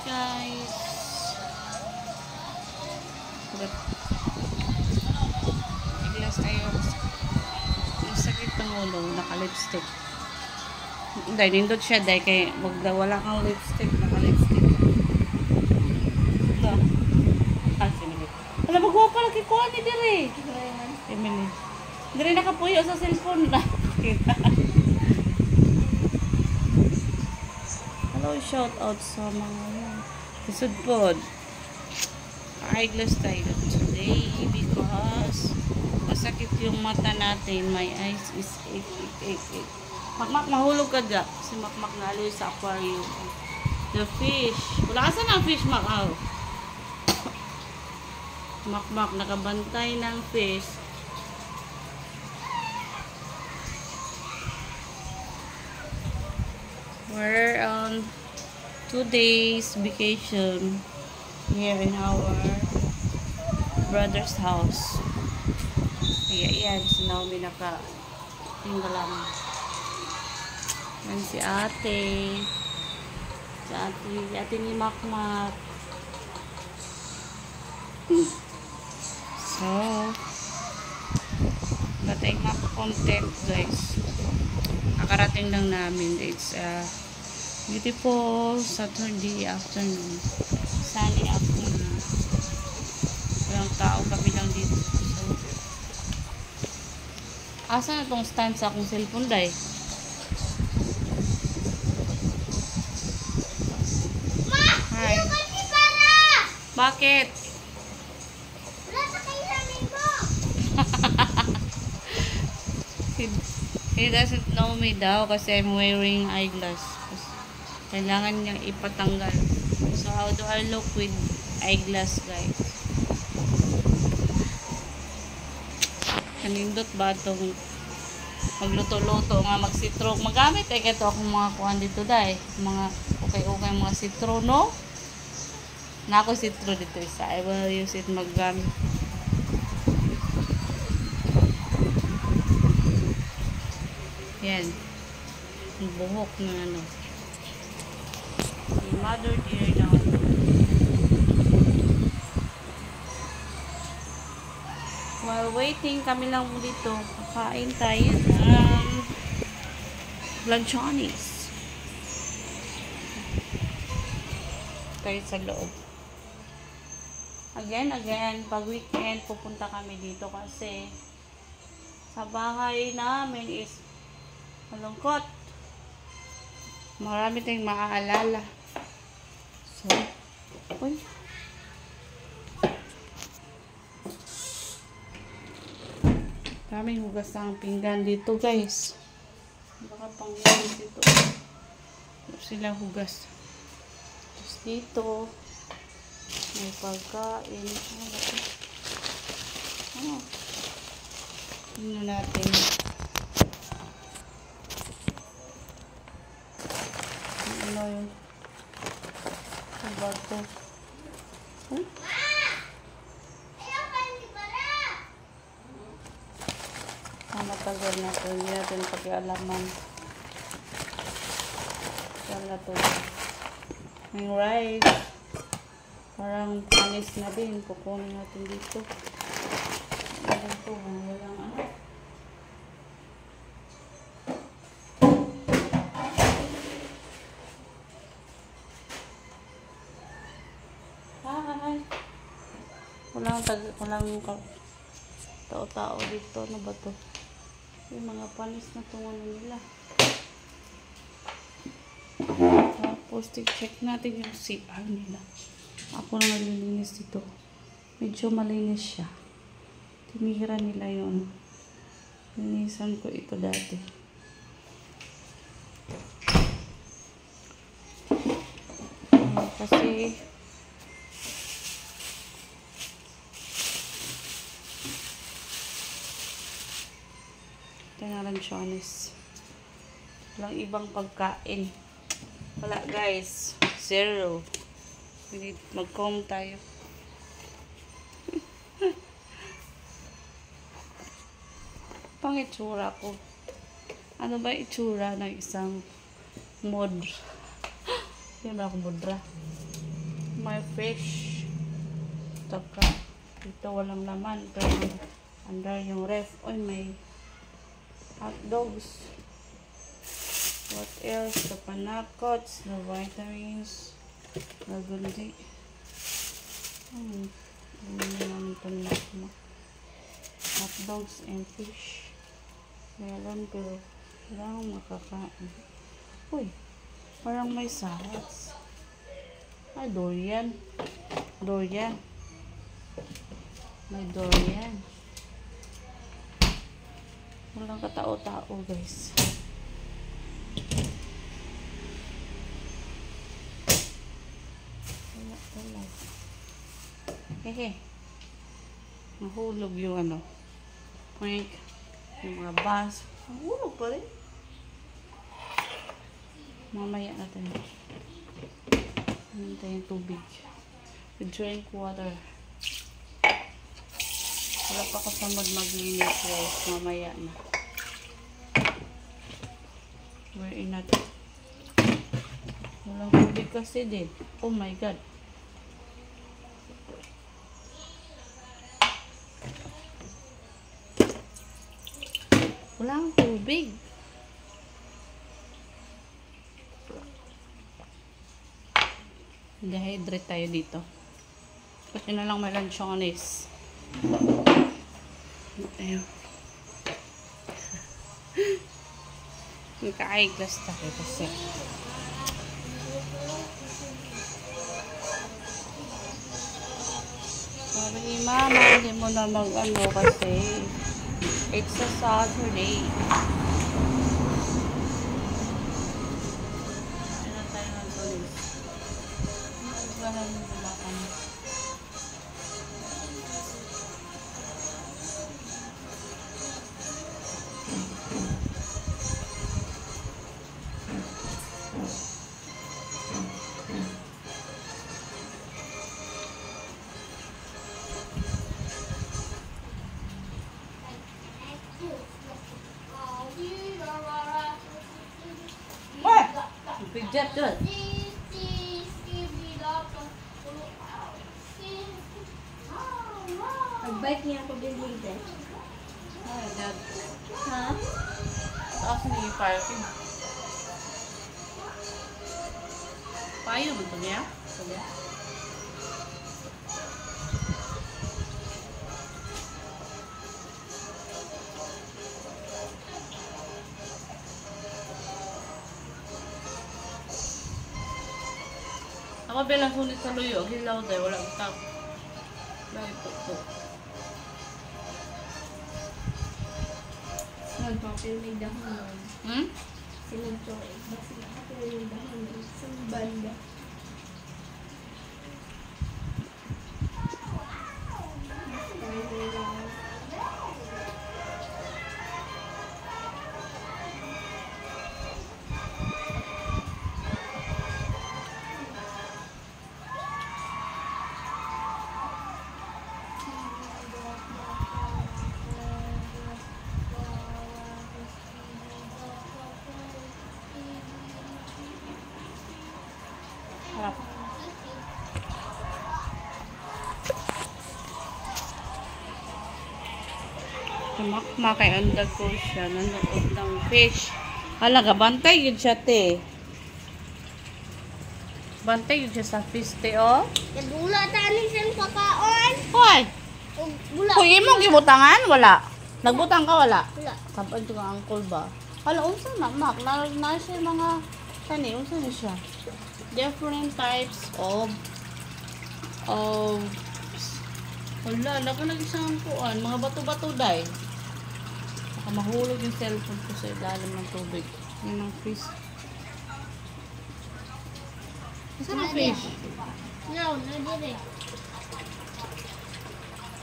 guys. Iglas tayo. Yung sakit ng ulo, naka-lipstick. Dahil nindot siya dahil kay wala kang lipstick, naka-lipstick. Ito. Si Emily. Wala, magwapa lagi ko ni Dire. Emily. Dire nakapuyo sa cellphone na. Hello, shout out sa mga isod pod. Eyeglass tayo today because masakit yung mata natin. My eyes is ache. Makmak, mahulog ka dyan. Si Makmak naloy sa aquarium. The fish. Wala ka saan ang fish, Mak? Makmak, nakabantay ng fish. We're on 2 days vacation here in our brother's house. Kaya yan, si Naomi naka-tinggalang. Yan si ate. Si ate ni Makmak. So, batay content guys. Nakarating lang namin. It's a beautiful Saturday afternoon. Sunny afternoon. Walang tao, kami lang dito. So, asa na tong stand sa akong cellphone day? Hi. Bakit? Wala sa kairamin mo. He doesn't know me daw kasi I'm wearing eyeglass. Kailangan niyang ipatanggal. So how do I look with eyeglass, guys? Kanindot ba itong magluto-luto nga mag-citro? Magamit ay ito akong mga kuhan dito dahil. Mga okay mga citro, no? Na ako citro dito isa. I will use it maggamit. Yan. Yung buhok na ano. Si Mother Dear now. While waiting, kami lang dito. Kakain tayo ng lanchonis. Tayo sa loob. Again, pag weekend, pupunta kami dito kasi sa bahay namin is malungkot. Marami tayong maaalala. So, uy. Maraming hugas ang pinggan dito, guys. Baka pang hugas dito. Sila hugas. Tapos dito, may pagkain. Tingnan natin. Ano yung bago? Matagal na ito. Hindi natin pakialaman. Wala ito. May rice. Parang panis na din. Kukunin natin dito. Walang ito. Walang ano. Walang tao-tao dito. Ano ba to? Yung mga panis na tungan nila. Tapos, check natin yung CR nila. Ako na nalilinis dito. Medyo malinis siya. Tinira nila yun. Linisan ko ito dati. Kasi lanchones. Walang ibang pagkain. Wala, guys. Zero. Mag-comb tayo. Pang itsura ko. Ano ba itsura ng isang mod? Yan ba akong mudra? my fish. Taka. Dito walang laman. Pero under yung ref. Uy, may hot dogs. What else? The panacots, the vitamins, the gundi. Hindi naman ito na. Hot dogs and fish. Meron pero kailangan makakain. Uy, parang may salads. Ay, durian. Durian. May durian. Walang katao-tao, guys. Wala. Hehe. Nahulog yung ano. Prank. Yung mga bus. Nahulog pa rin. Mamaya natin. Hintay yung tubig. We drink water. Wala pa ko sa maglinis, guys. Mamaya na. We're in natin. Walang tubig kasi din. Oh my God. Walang tubig. Dehydrate tayo dito. Kasi na lang may lanchones. Ayun. Nagka-eyeglass tayo kasi. Sabi ni Mama, hindi mo na mag-ano kasi it's a Saturday. Ano tayo ng tulis? Ano ba kami? Pijat doon. Nag-bike niya ako din dito. Ay, dad. Ha? Taas na yung parking. Payo mo ito niya? Sabi. Ako bilang sulit sa luyo, hilaw tayo, wala utang. Dahil po. Nagpapil may dahon. Hmm? Sinagchoy. Basta nakapil may dahon. Sa banda. Harap. Tumakma kay andag ko siya. Nanood ng fish. Halaga, bantay yun siya, te. Bantay yun siya sa fish, te, oh. Nagula tani siyang pakaon. Hoy! Bula. Kuya mo gibutangan? Wala. Nagbutang ka, wala. Wala. Kapag ito ang uncle ba? Hala, unsa na, Mak? Na siya mga, sani, unsa na siya? Different types of wala, laga lagi siyang kuan, mga bato-bato day. Baka mahulog yung cellphone ko sa ilalim ng tubig. Yun ang fish. Saan ang fish? No, dire.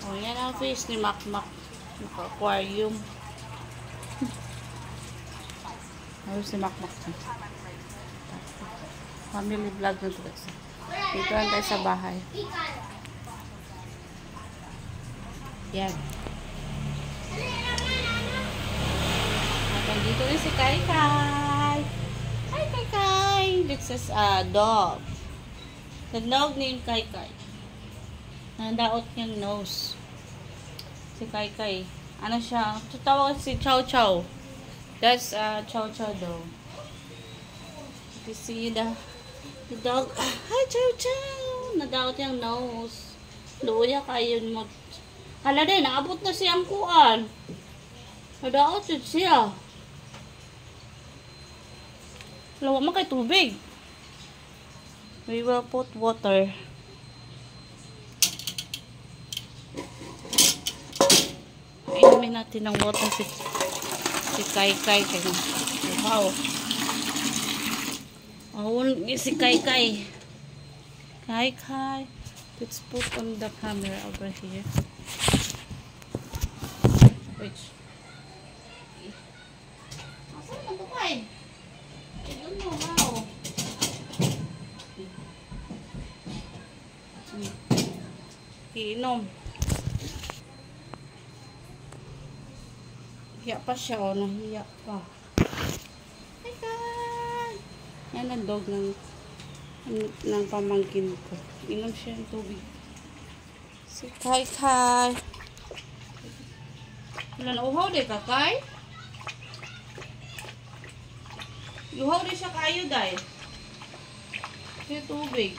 Oh, yan ang fish ni Makmak. Naka-aquarium. Ayun si Makmak. Family vlog na ito guys. Dito lang tayo sa bahay. Yan. At dito rin si Kai Kai. Hi Kai Kai. This is a dog. Taglaog ni yung Kai-Kai. Nandaot niyang nose. Si Kai-Kai. Ano siya? Tawag si Chow Chow. That's Chow Chow daw. You see the dog. Hi, Chow Chow! Nadaot niyang nose. Luya kayo mo. Hala din, naabot na siyang kuan. Nadaot yun siya. Lawa man kay tubig. We will put water. Inumin natin ng water si Kai-Kai. Wow. Si Kai-Kai. Kai-Kai. Let's put on the camera over here. Wait. Asan na ito, Kai? I don't know how. Iinom. Hiya pa siya, o. Nahiya pa. Kai-Kai! Yan ang dog ng pamangkin ko. Inom siya ng tubig. Si Kai-Kai. Wala na uhaw din ka, Kai? Uhaw din siya kayo, dahil. Siya tubig.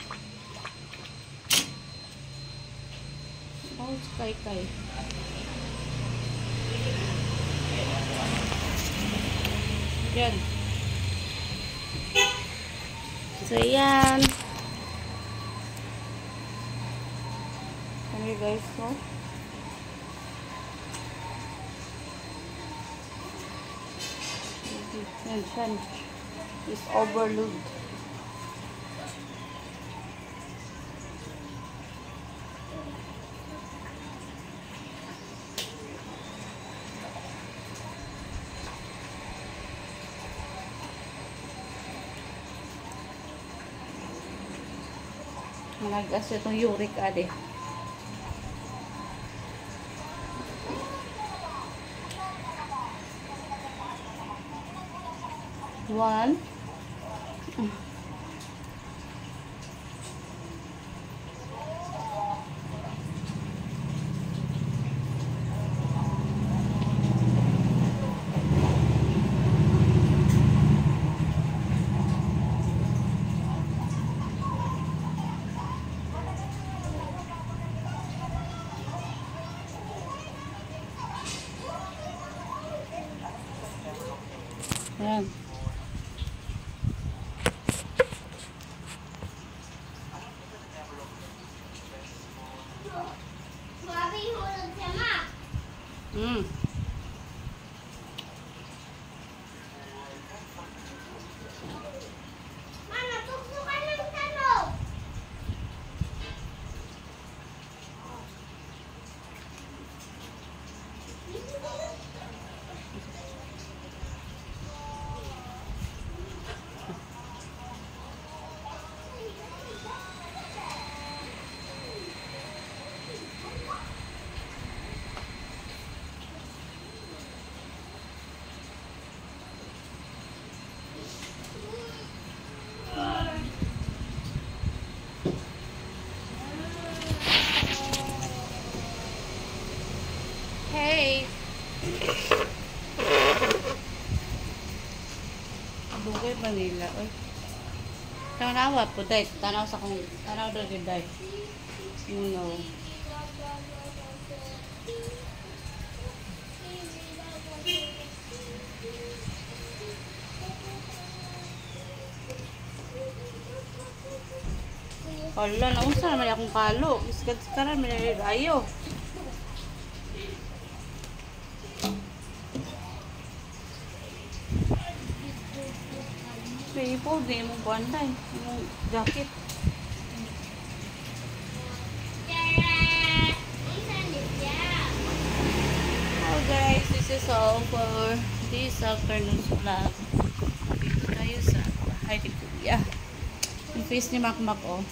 Oh, si Kai-Kai. Yan. So, yan. Okay, guys, so. Yan. Is overload. Malagas itong uric acid. One. Ayan. Hey. Bugay ba nila? Oy. Tanawa po, day. Tanaw sa kong... Tanaw daw din, day. No. Hala, naunsa naman akong kalo. Iskat-skaran, may ayo. May ipo, di mo buwanday. Yung jacket. Hello guys, this is all for this afternoon's vlog. Dito tayo sa bahay ni Kuya. Yung face ni Makmak, oh.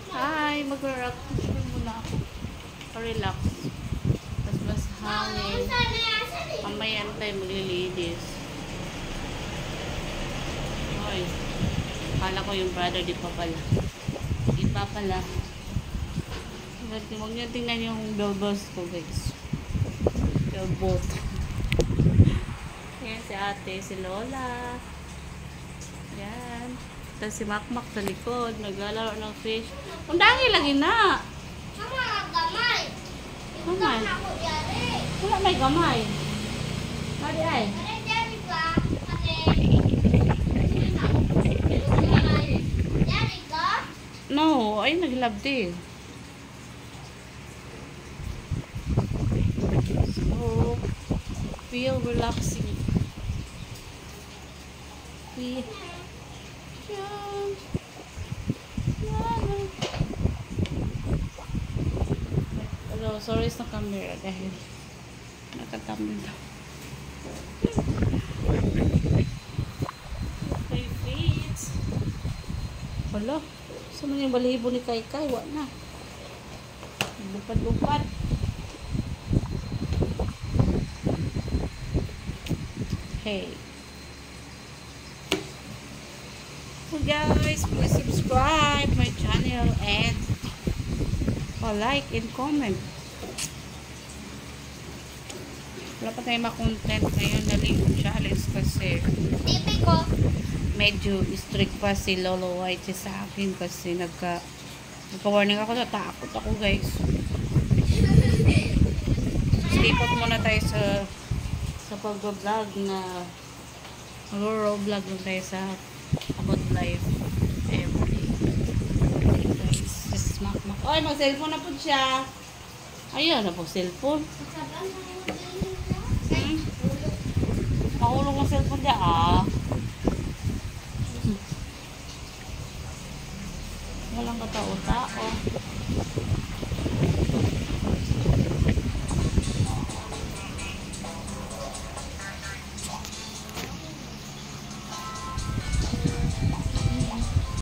Hi, mag-relax muna ako. Relax. Mas hangin. Mamaya tayo maglilinis. Hoy. Akala ko yung brother, di pa pala. Di pa pala. Huwag niyo tingnan yung billboards ko, guys. Billboard. Yan si ate, si Lola. Yan. Tapos si Makmak sa likod, naglalaro ng fish. Ang dangi lagi na. Mama, gamay. Gamay. Ako diyari. Wala may gamay. Mari ay. Ano diyari ba? Ate. Diyari ka? No, ay naglab din. So, feel relaxing. Feel. Yan. Yan. Hello, sorry sa camera dahil nakatamil daw. Okay, feet. Hala, saan man yung balibo ni Kai Kai? Wala na. Lupad-lupad. Hey. So guys, please subscribe my channel and like and comment. Wala pa tayong ma-content ngayon na Linggo Challenge kasi Tipi ko. medyo strict pa si Lolo White sa akin kasi nagka-warning ako, natakot ako guys. Slipot muna tayo sa pag-vlog na rural vlog lang tayo sa about life everyday. Okay guys, this is Makmak. Oy, mag-cellphone na po siya. Ayun na po, cellphone. Mahulog ng cellphone niya Walang katao-tao.